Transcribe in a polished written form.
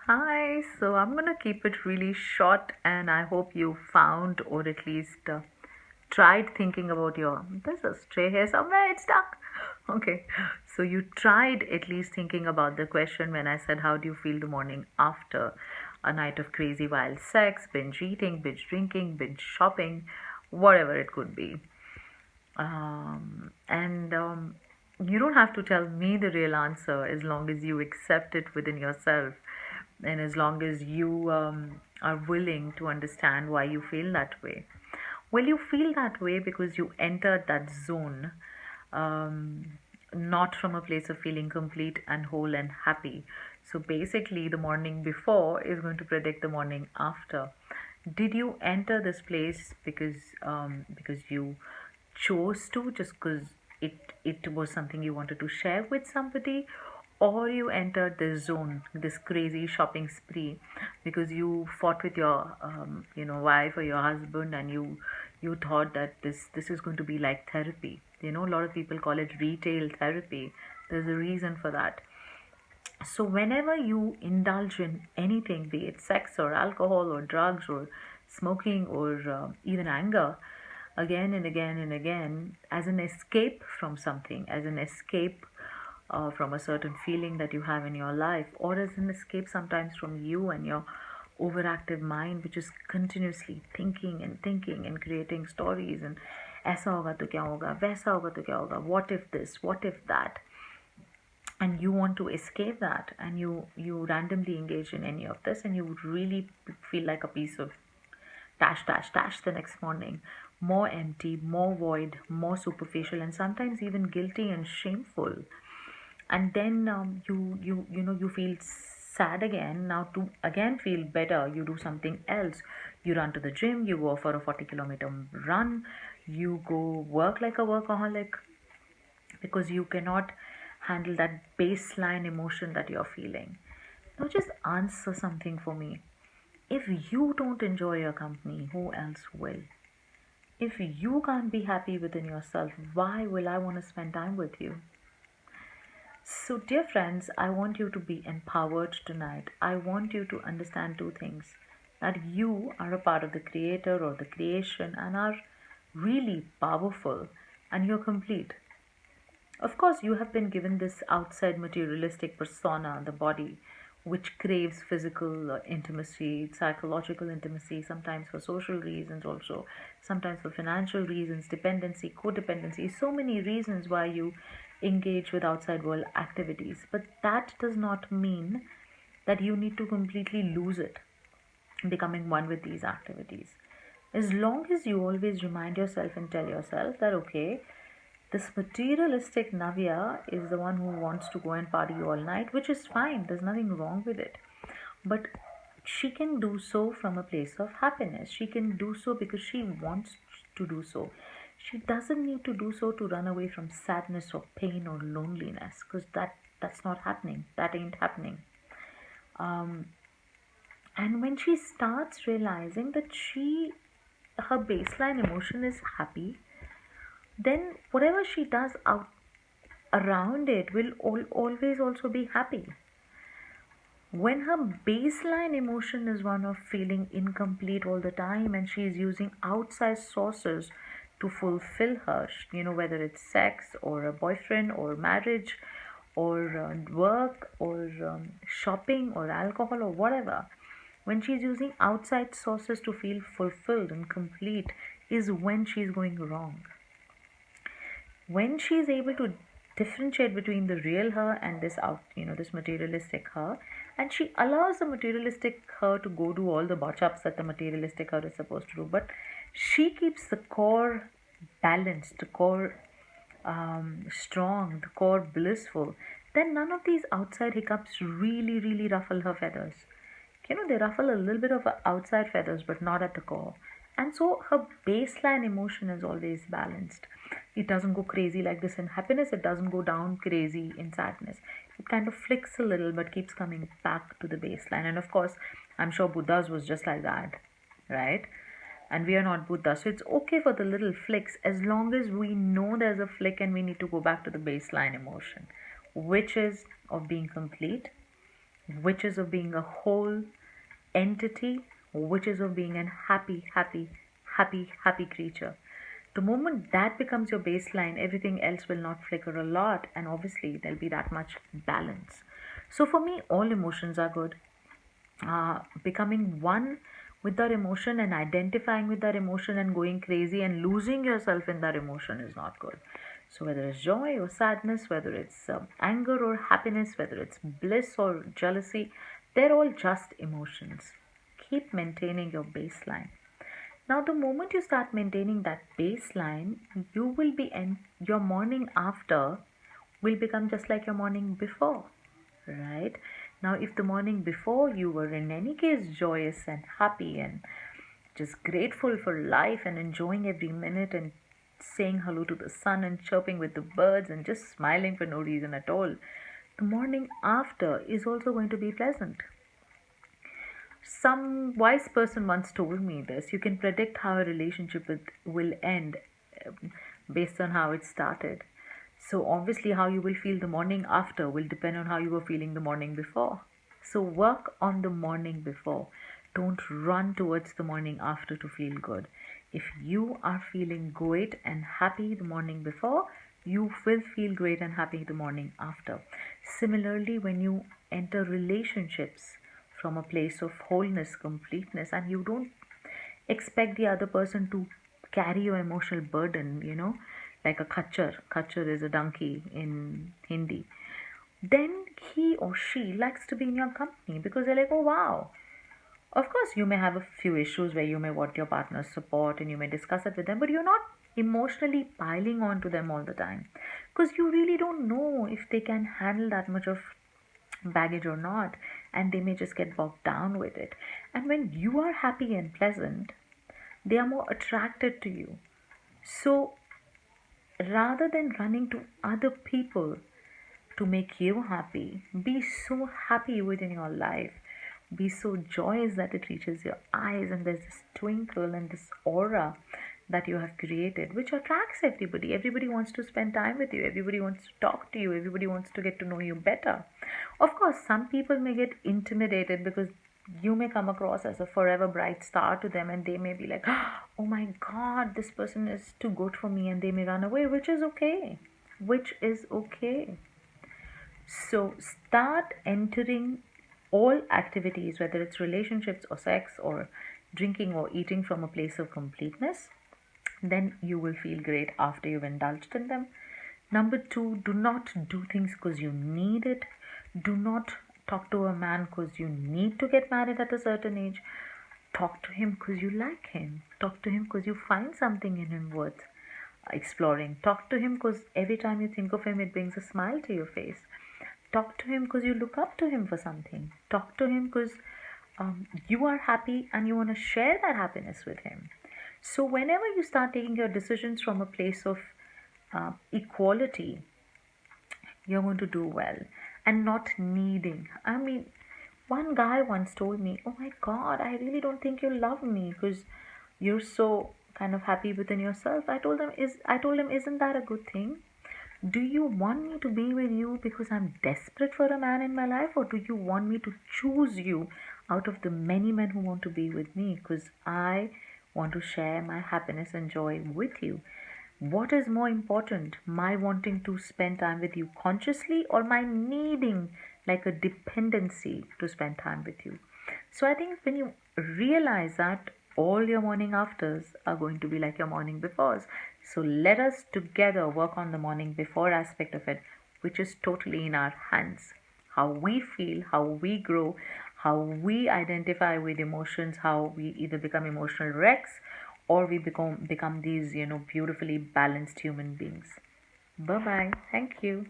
Hi, so I'm gonna keep it really short, and I hope you found or at least tried thinking about your. There's a stray here somewhere, it's stuck. Okay, so you tried at least thinking about the question when I said, how do you feel the morning after a night of crazy wild sex, binge eating, binge drinking, binge shopping, whatever it could be. And you don't have to tell me the real answer as long as you accept it within yourself and as long as you are willing to understand why you feel that way. Well, you feel that way because you entered that zone, um, not from a place of feeling complete and whole and happy. So basically, the morning before is going to predict the morning after. Did you enter this place because you chose to, just because it was something you wanted to share with somebody, or you entered this zone, this crazy shopping spree, because you fought with your wife or your husband, and you thought that this is going to be like therapy. A lot of people call it retail therapy. There's a reason for that. So whenever you indulge in anything, be it sex or alcohol or drugs or smoking or even anger, again and again and again, as an escape from something, as an escape from a certain feeling that you have in your life, or as an escape sometimes from you and your overactive mind, which is continuously thinking and creating stories, and ऐसा होगा तो क्या होगा, वैसा होगा तो क्या होगा, what if this, what if that, and you want to escape that, and you randomly engage in any of this, and you would really feel like a piece of dash the next morning, more empty, more void, more superficial, and sometimes even guilty and shameful. And then you feel sad again. Now, to again feel better, you do something else. You run to the gym, you go for a 40-kilometer run, you go work like a workaholic, because you cannot handle that baseline emotion that you're feeling. Now, just answer something for me. If you don't enjoy your company, who else will? If you can't be happy within yourself, why will I want to spend time with you? So, dear friends, I want you to be empowered tonight. I want you to understand two things: that you are a part of the creator or the creation and are really powerful, and you're complete. Of course, you have been given this outside materialistic persona, the body, which craves physical intimacy, psychological intimacy, sometimes for social reasons, also, sometimes for financial reasons, dependency, codependency, so many reasons why you engage with outside world activities. But that does not mean that you need to completely lose it, becoming one with these activities. As long as you always remind yourself and tell yourself that, okay, this materialistic Navya is the one who wants to go and party all night, which is fine, there's nothing wrong with it. But she can do so from a place of happiness. She can do so because she wants to do so. She doesn't need to do so to run away from sadness or pain or loneliness, because that's not happening. That ain't happening. Um, and when she starts realizing that her baseline emotion is happy, then whatever she does out around it will always also be happy. When her baseline emotion is one of feeling incomplete all the time, and she is using outside sources to fulfill her, whether it's sex or a boyfriend or marriage or work or shopping or alcohol or whatever, when she's using outside sources to feel fulfilled and complete, is when she's going wrong. When she is able to differentiate between the real her and this materialistic her, and she allows the materialistic her to go do all the botch ups that the materialistic her is supposed to do, but she keeps the core balanced, the core strong, the core blissful, then none of these outside hiccups really ruffle her feathers. They ruffle a little bit of outside feathers, but not at the core. And so her baseline emotion is always balanced. It doesn't go crazy like this in happiness, it doesn't go down crazy in sadness. It kind of flicks a little but keeps coming back to the baseline. And of course, I'm sure Buddha's was just like that, right? And we are not Buddha. So it's okay for the little flicks as long as we know there's a flick and we need to go back to the baseline emotion, which is of being complete, which is of being a whole entity, which is of being a happy, happy, happy, happy creature. The moment that becomes your baseline, everything else will not flicker a lot, and obviously there'll be that much balance. So for me, all emotions are good. Becoming one with that emotion and identifying with that emotion and going crazy and losing yourself in that emotion is not good. So, whether it's joy or sadness, whether it's anger or happiness, whether it's bliss or jealousy, they're all just emotions. Keep maintaining your baseline. Now, the moment you start maintaining that baseline, you will be, and your morning after will become just like your morning before, right? Now, if the morning before you were in any case joyous and happy and just grateful for life and enjoying every minute and saying hello to the sun and chirping with the birds and just smiling for no reason at all, the morning after is also going to be pleasant. Some wise person once told me this: you can predict how a relationship will end based on how it started. So, obviously, how you will feel the morning after will depend on how you were feeling the morning before. So, work on the morning before. Don't run towards the morning after to feel good. If you are feeling great and happy the morning before, you will feel great and happy the morning after. Similarly, when you enter relationships from a place of wholeness, completeness, and you don't expect the other person to carry your emotional burden, like a kachar. Kachar is a donkey in Hindi. Then he or she likes to be in your company because they're like, oh wow. Of course, you may have a few issues where you may want your partner's support and you may discuss it with them, but you're not emotionally piling on to them all the time because you really don't know if they can handle that much of baggage or not, and they may just get bogged down with it. And when you are happy and pleasant, they are more attracted to you. So rather than running to other people to make you happy, be so happy within your life. Be so joyous that it reaches your eyes, and there's this twinkle and this aura that you have created, which attracts everybody. Everybody wants to spend time with you, everybody wants to talk to you, everybody wants to get to know you better. Of course, some people may get intimidated because you may come across as a forever bright star to them, and they may be like, oh my god, this person is too good for me, and they may run away, which is okay. Which is okay. So start entering all activities, whether it's relationships or sex or drinking or eating, from a place of completeness. Then you will feel great after you've indulged in them. Number two, do not do things because you need it. Do not talk to a man because you need to get married at a certain age. Talk to him because you like him. Talk to him because you find something in him worth exploring. Talk to him because every time you think of him, it brings a smile to your face. Talk to him because you look up to him for something. Talk to him because you are happy and you want to share that happiness with him. So, whenever you start taking your decisions from a place of equality, you're going to do well and not needing. I mean, one guy once told me, oh my god, I really don't think you love me because you're so kind of happy within yourself. I told him, isn't that a good thing? Do you want me to be with you because I'm desperate for a man in my life, or do you want me to choose you out of the many men who want to be with me because I want to share my happiness and joy with you? What is more important, my wanting to spend time with you consciously, or my needing, like a dependency, to spend time with you? So I think when you realize that, all your morning afters are going to be like your morning befores. So let us together work on the morning before aspect of it, which is totally in our hands. How we feel, how we grow, how we identify with emotions, how we either become emotional wrecks or we become these, beautifully balanced human beings. Bye bye. Thank you.